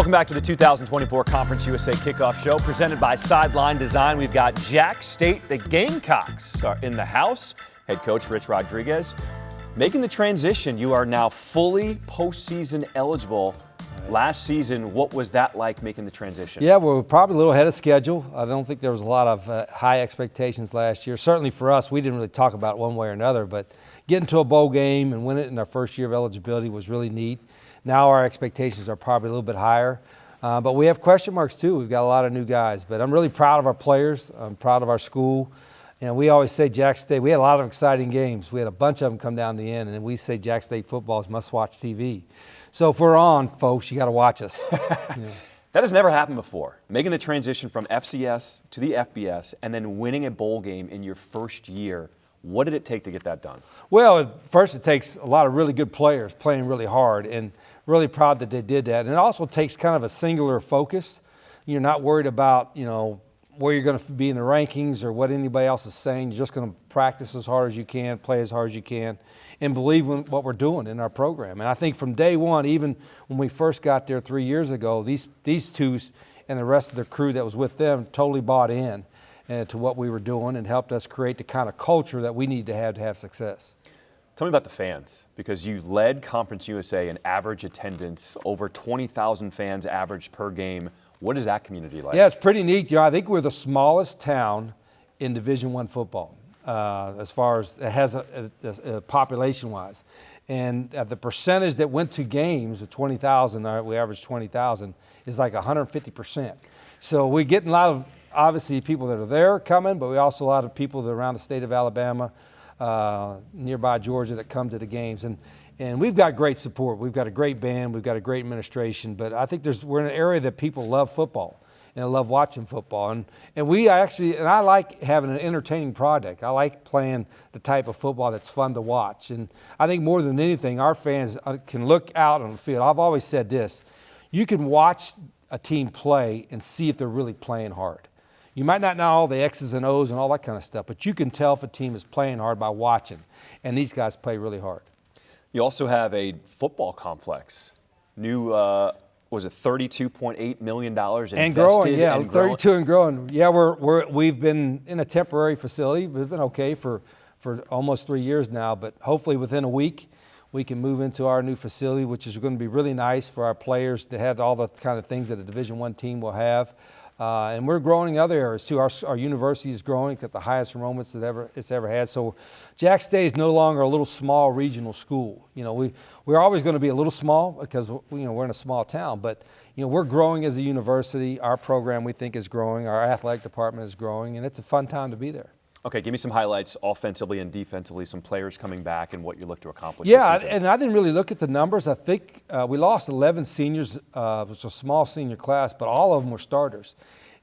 Welcome back to the 2024 Conference USA Kickoff Show, presented by Sideline Design. We've got JAX State. The Gamecocks are in the house. Head coach Rich Rodriguez making the transition. You are now fully postseason eligible. Last season, what was that like making the transition? Yeah, we're probably a little ahead of schedule. I don't think there was a lot of high expectations last year. Certainly for us, we didn't really talk about it one way or another, but getting to a bowl game and winning it in our first year of eligibility was really neat. Now our expectations are probably a little bit higher, but we have question marks too. We've got a lot of new guys, but I'm really proud of our players. I'm proud of our school. And we always say JAX State, we had a lot of exciting games. We had a bunch of them come down the end, and we say JAX State football is must-watch TV. So if we're on, folks, you got to watch us. That has never happened before. Making the transition from FCS to the FBS and then winning a bowl game in your first year. What did it take to get that done? Well, first it takes a lot of really good players playing really hard, and really proud that they did that. And it also takes kind of a singular focus. You're not worried about, where you're going to be in the rankings or what anybody else is saying. You're just going to practice as hard as you can, play as hard as you can, and believe in what we're doing in our program. And I think from day one, even when we first got there 3 years ago, these two and the rest of the crew that was with them totally bought in to what we were doing and helped us create the kind of culture that we need to have success. Tell me about the fans, because you led Conference USA in average attendance, over 20,000 fans average per game. What is that community like? Yeah, it's pretty neat. I think we're the smallest town in Division I football as far as it has a population-wise. And the percentage that went to games of 20,000, we averaged 20,000, is like 150%. So we're getting a lot of, obviously, people that are there coming, but we also a lot of people that are around the state of Alabama, nearby Georgia that come to the games. And we've got great support. We've got a great band. We've got a great administration. But I think we're in an area that people love football and love watching football. And I like having an entertaining product. I like playing the type of football that's fun to watch. And I think more than anything, our fans can look out on the field. I've always said this. You can watch a team play and see if they're really playing hard. You might not know all the X's and O's and all that kind of stuff, but you can tell if a team is playing hard by watching. And these guys play really hard. You also have a football complex. New, was it $32.8 million invested? And growing, yeah, and 32 and growing. Yeah, we've been in a temporary facility. We've been okay for almost 3 years now, but hopefully within a week we can move into our new facility, which is going to be really nice for our players to have all the kind of things that a Division I team will have. And we're growing in other areas too. Our university is growing at the highest enrollments it's ever had. So JAX State is no longer a little small regional school. We're always going to be a little small because we're in a small town, but we're growing as a university. Our program, we think, is growing. Our athletic department is growing, and it's a fun time to be there. Okay, give me some highlights offensively and defensively, some players coming back and what you look to accomplish Yeah, this season. And I didn't really look at the numbers. I think we lost 11 seniors. It was a small senior class, but all of them were starters.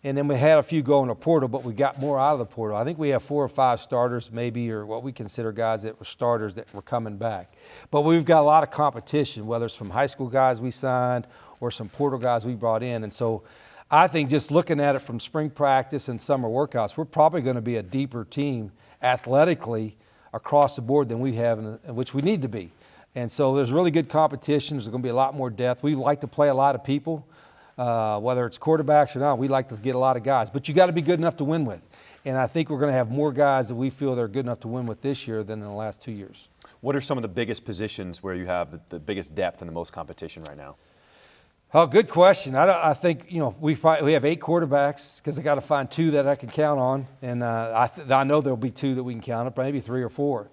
And then we had a few go in the portal, but we got more out of the portal. I think we have 4 or 5 starters maybe, or what we consider guys that were starters that were coming back. But we've got a lot of competition, whether it's from high school guys we signed or some portal guys we brought in. And so I think just looking at it from spring practice and summer workouts, we're probably going to be a deeper team athletically across the board than we have, which we need to be. And so there's really good competition. There's going to be a lot more depth. We like to play a lot of people. Whether it's quarterbacks or not, we like to get a lot of guys. But you got to be good enough to win with. And I think we're going to have more guys that we feel they're good enough to win with this year than in the last 2 years. What are some of the biggest positions where you have the biggest depth and the most competition right now? Oh, good question. I think we have 8 quarterbacks because I got to find 2 that I can count on, and I know there'll be 2 that we can count on, but maybe 3 or 4.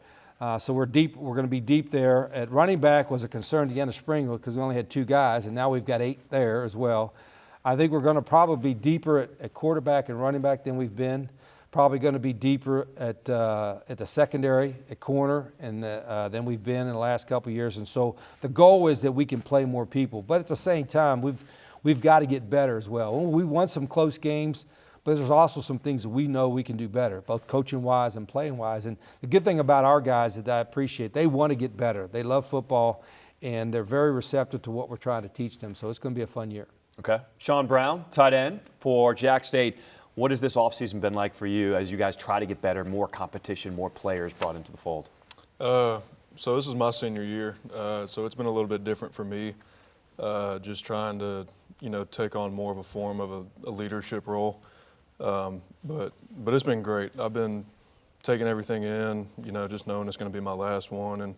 So we're deep. We're going to be deep there. At running back was a concern at the end of spring because we only had 2 guys, and now we've got 8 there as well. I think we're going to probably be deeper at quarterback and running back than we've been. Probably going to be deeper at the secondary, at corner, and than we've been in the last couple of years. And so the goal is that we can play more people. But at the same time, we've got to get better as well. We won some close games, but there's also some things that we know we can do better, both coaching-wise and playing-wise. And the good thing about our guys that I appreciate, they want to get better. They love football, and they're very receptive to what we're trying to teach them. So it's going to be a fun year. Okay. Sean Brown, tight end for JAX State. What has this offseason been like for you as you guys try to get better, more competition, more players brought into the fold? So this is my senior year, so it's been a little bit different for me. just trying to, take on more of a form of a leadership role. But it's been great. I've been taking everything in, just knowing it's going to be my last one and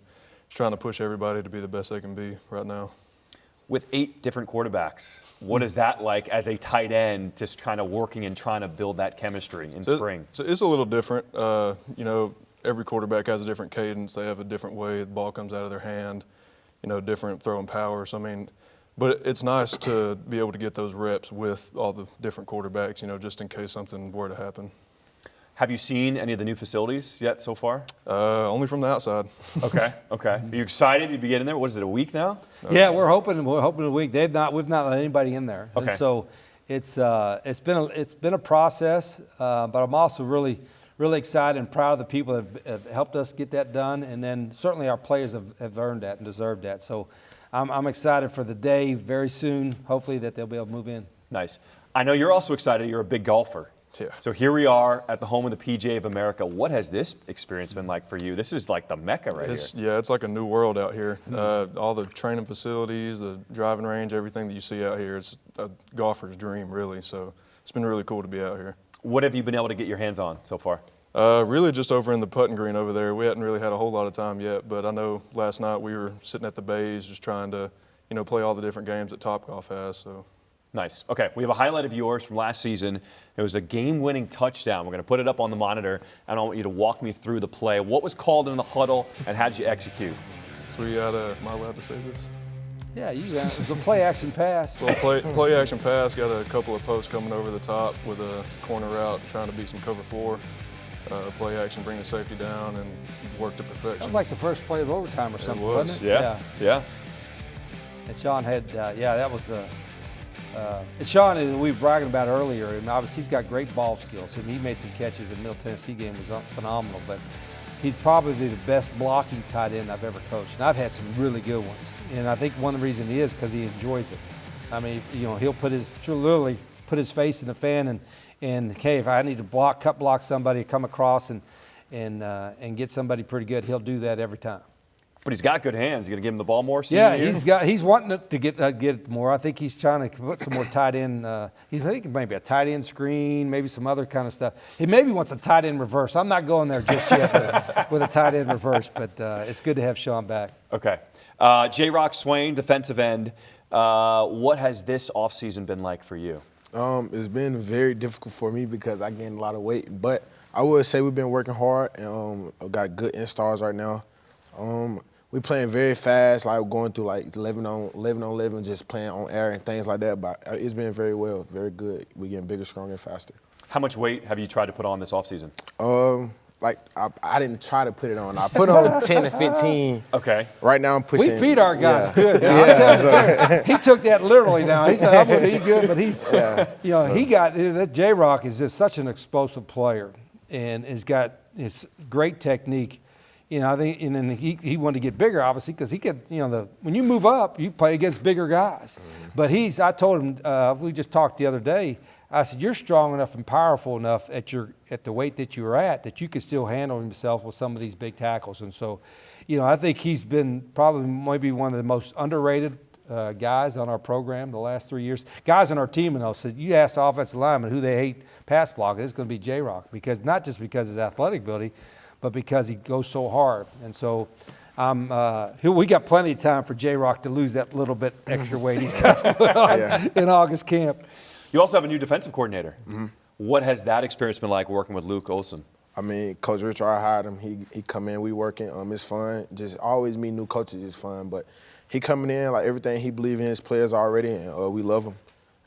just trying to push everybody to be the best they can be right now. With 8 different quarterbacks, what is that like as a tight end, just kind of working and trying to build that chemistry in spring? It's a little different. Every quarterback has a different cadence. They have a different way the ball comes out of their hand, different throwing power. So, but it's nice to be able to get those reps with all the different quarterbacks, just in case something were to happen. Have you seen any of the new facilities yet so far? Only from the outside. Okay. Are you excited to be getting there? What is it, a week now? Yeah, we're hoping a week. We've not let anybody in there. Okay. And so it's been a process, but I'm also really excited and proud of the people that have helped us get that done, and then certainly our players have earned that and deserved that. So I'm excited for the day very soon, hopefully, that they'll be able to move in. Nice. I know you're also excited. You're a big golfer. Yeah. So here we are at the home of the PGA of America. What has this experience been like for you? This is like the Mecca right here. Yeah, it's like a new world out here. All the training facilities, the driving range, everything that you see out here, it's a golfer's dream, really. So it's been really cool to be out here. What have you been able to get your hands on so far? Really just over in the putting green over there. We hadn't really had a whole lot of time yet, but I know last night we were sitting at the bays just trying to, play all the different games that Topgolf has. So. Nice. Okay, we have a highlight of yours from last season. It was a game-winning touchdown. We're going to put it up on the monitor, and I want you to walk me through the play. What was called in the huddle, and how did you execute? So am I allowed to say this? Yeah, you got it. It's a play-action pass. So play-action pass, got a couple of posts coming over the top with a corner route, trying to beat some cover 4. Play-action, bring the safety down, and work to perfection. That was like the first play of overtime or something, was. wasn't it? Yeah. And Sean had, that was and Sean, we were bragging about earlier, and obviously he's got great ball skills. And he made some catches in the Middle Tennessee game, was phenomenal. But he's probably the best blocking tight end I've ever coached. And I've had some really good ones. And I think one of the reasons he is because he enjoys it. I mean, he'll literally put his face in the fan and hey, if I need to cut block somebody, come across and get somebody pretty good, he'll do that every time. But he's got good hands. You going to give him the ball more? Yeah, he's wanting to get it more. I think he's trying to put some more tight end. He's thinking maybe a tight end screen, maybe some other kind of stuff. He maybe wants a tight end reverse. I'm not going there just yet with a tight end reverse, but it's good to have Sean back. Okay. J-Rock Swain, defensive end. What has this offseason been like for you? It's been very difficult for me because I gained a lot of weight, but I would say we've been working hard, and I've got good instars right now. We playing very fast, like going through like 11 on 11, just playing on air and things like that. But it's been very well, very good. We're getting bigger, stronger, and faster. How much weight have you tried to put on this offseason? I didn't try to put it on. I put on 10 to 15. Okay. Right now I'm pushing. We feed our guys good. He took that literally now. He said, I'm going to eat good, but that J-Rock is just such an explosive player and has got his great technique. I think, and then he wanted to get bigger, obviously, because he could, when you move up, you play against bigger guys. Mm-hmm. But I told him, we just talked the other day, I said, you're strong enough and powerful enough at the weight that you're at that you could still handle himself with some of these big tackles. And so, I think he's been probably maybe one of the most underrated guys on our program the last 3 years. Guys on our team, said, you ask the offensive linemen who they hate pass blocking, it's going to be J-Rock, because not just because of his athletic ability, but because he goes so hard. And so we got plenty of time for J-Rock to lose that little bit extra weight he's got to put on in August camp. You also have a new defensive coordinator. Mm-hmm. What has that experience been like working with Luke Olson? I mean, Coach Richard, I hired him. He come in, we working. It's fun. Just always meet new coaches is fun. But he coming in, like everything he believes in his players already, and we love him.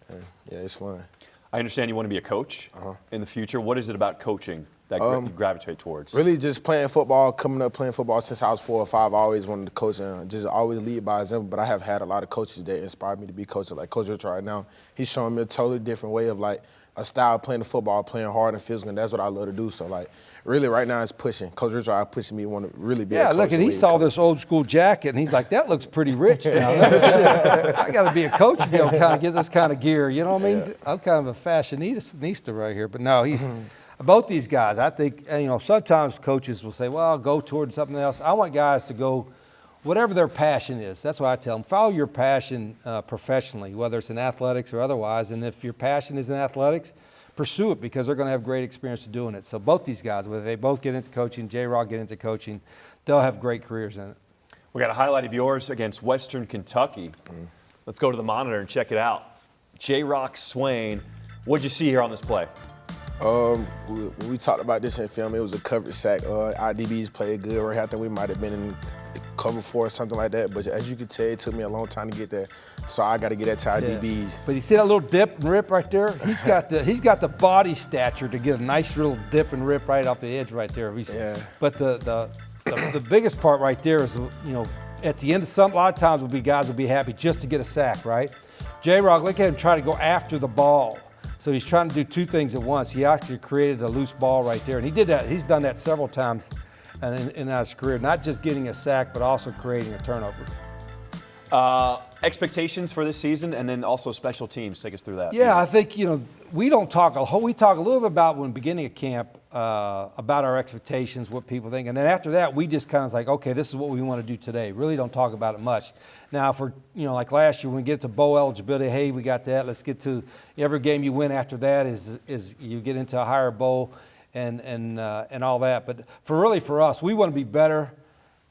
And, it's fun. I understand you want to be a coach in the future. What is it about coaching that you gravitate towards? Really just playing football, coming up playing football since I was 4 or 5. I always wanted to coach and just always lead by example. But I have had a lot of coaches that inspired me to be coach. Like Coach Richard right now, he's showing me a totally different way of like a style of playing the football, playing hard and physical, and that's what I love to do. So like really right now it's pushing. Coach Richard pushing me to want to really be a coach. Yeah, look, and he saw this old school jacket and he's like, that looks pretty rich now. I got to be a coach to be able to kind of get this kind of gear. You know what I mean? Yeah. I'm kind of a fashionista right here. But no, he's both these guys, I think, sometimes coaches will say, well, I'll go towards something else. I want guys to go whatever their passion is. That's what I tell them. Follow your passion professionally, whether it's in athletics or otherwise. And if your passion is in athletics, pursue it because they're going to have great experience doing it. So both these guys, whether they both get into coaching, J-Rock get into coaching, they'll have great careers in it. We got a highlight of yours against Western Kentucky. Let's go to the monitor and check it out. J-Rock Swain, what'd you see here on this play? We talked about this in film. It was a coverage sack. Our DBs played good. Right, I think we might have been in cover 4 or something like that. But as you can tell, it took me a long time to get there. So I got to get that to our DBs. But you see that little dip and rip right there? He's got the body stature to get a nice little dip and rip right off the edge right there. But the biggest part right there is, at the end of a lot of times guys will be happy just to get a sack, right? J-Rock, look at him try to go after the ball. So he's trying to do 2 things at once. He actually created a loose ball right there. And he did that. He's done that several times in his career, not just getting a sack, but also creating a turnover. Expectations for this season, and then also special teams. Take us through that. Yeah, I think, we talk a little bit about when beginning of camp about our expectations, what people think. And then after that, we just kind of like, okay, this is what we want to do today. Really don't talk about it much. Now, for, like last year, when we get to bowl eligibility, hey, we got that. Let's get to every game you win after that is you get into a higher bowl and all that. But for us, we want to be better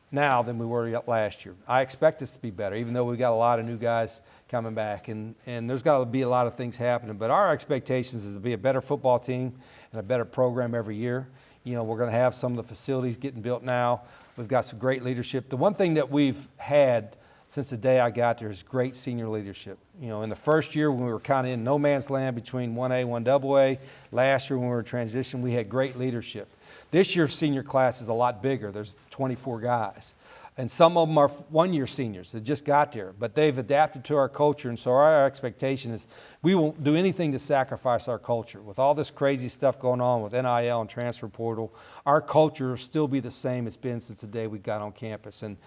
now than we were last year. I expect us to be better, even though we've got a lot of new guys coming back. And there's got to be a lot of things happening. But our expectations is to be a better football team and a better program every year. We're going to have some of the facilities getting built now. We've got some great leadership. The one thing that we've had since the day I got there is great senior leadership. In the first year when we were kind of in no man's land between 1A, 1AA, last year when we were in transition, we had great leadership. This year's senior class is a lot bigger. There's 24 guys. And some of them are one-year seniors that just got there. But they've adapted to our culture, and so our expectation is we won't do anything to sacrifice our culture. With all this crazy stuff going on with NIL and transfer portal, our culture will still be the same it's been since the day we got on campus. And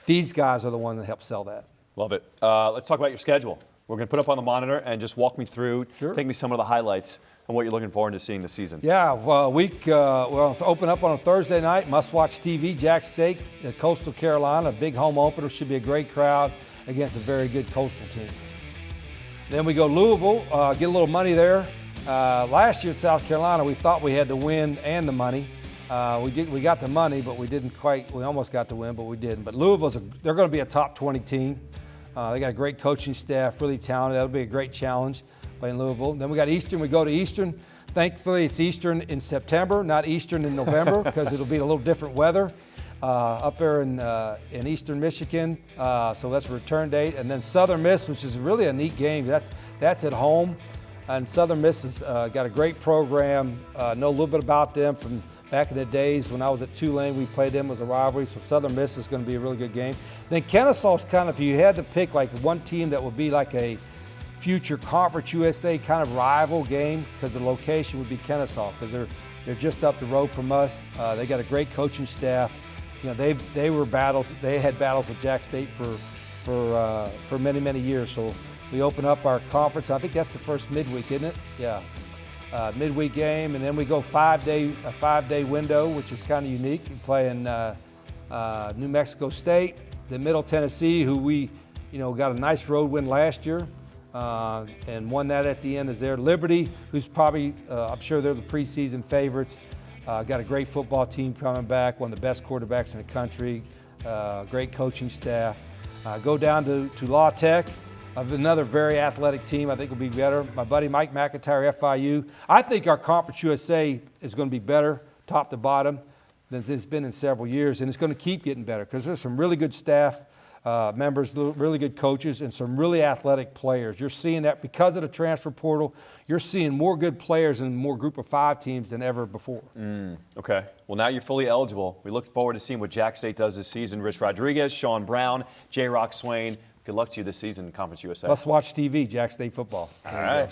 these guys are the ones that help sell that. Love it. Let's talk about your schedule. We're going to put up on the monitor and just walk me through, take me some of the highlights and what you're looking forward to seeing this season. Yeah, well, we'll open up on a Thursday night, must-watch TV, JAX State, Coastal Carolina, a big home opener. Should be a great crowd against a very good Coastal team. Then we go Louisville, get a little money there. Last year at South Carolina, we thought we had the win and the money. We got the money, but we didn't quite. We almost got the win, but we didn't. But Louisville's they're going to be a top 20 team. They got a great coaching staff, really talented. That'll be a great challenge playing Louisville. Then we got Eastern. We go to Eastern. Thankfully, it's Eastern in September, not Eastern in November, because it'll be a little different weather up there in Eastern Michigan. So that's a return date. And then Southern Miss, which is really a neat game. That's at home. And Southern Miss has got a great program. Know a little bit about them from back in the days when I was at Tulane. We played them as a rivalry, so Southern Miss is going to be a really good game. Then Kennesaw's kind of, if you had to pick like one team that would be like a future Conference USA kind of rival game, because the location would be Kennesaw, because they're just up the road from us. They got a great coaching staff. They had battles with JAX State for many years. So we open up our conference. I think that's the first midweek, isn't it? Yeah. Midweek game, and then we go a 5-day window, which is kind of unique. We play in New Mexico State, then Middle Tennessee, who we got a nice road win last year, and won that at the end is there. Liberty, who's probably, I'm sure they're the preseason favorites. Got a great football team coming back, one of the best quarterbacks in the country, great coaching staff. Go down to La Tech, another very athletic team. I think will be better. My buddy Mike McIntyre, FIU. I think our Conference USA is going to be better, top to bottom, than it's been in several years, and it's going to keep getting better because there's some really good staff members, really good coaches, and some really athletic players. You're seeing that because of the transfer portal. You're seeing more good players and more Group of 5 teams than ever before. Okay. Well, now you're fully eligible. We look forward to seeing what JAX State does this season. Rich Rodriguez, Sean Brown, J-Rock Swain. Good luck to you this season in Conference USA. Let's watch TV, JAX State football. All right.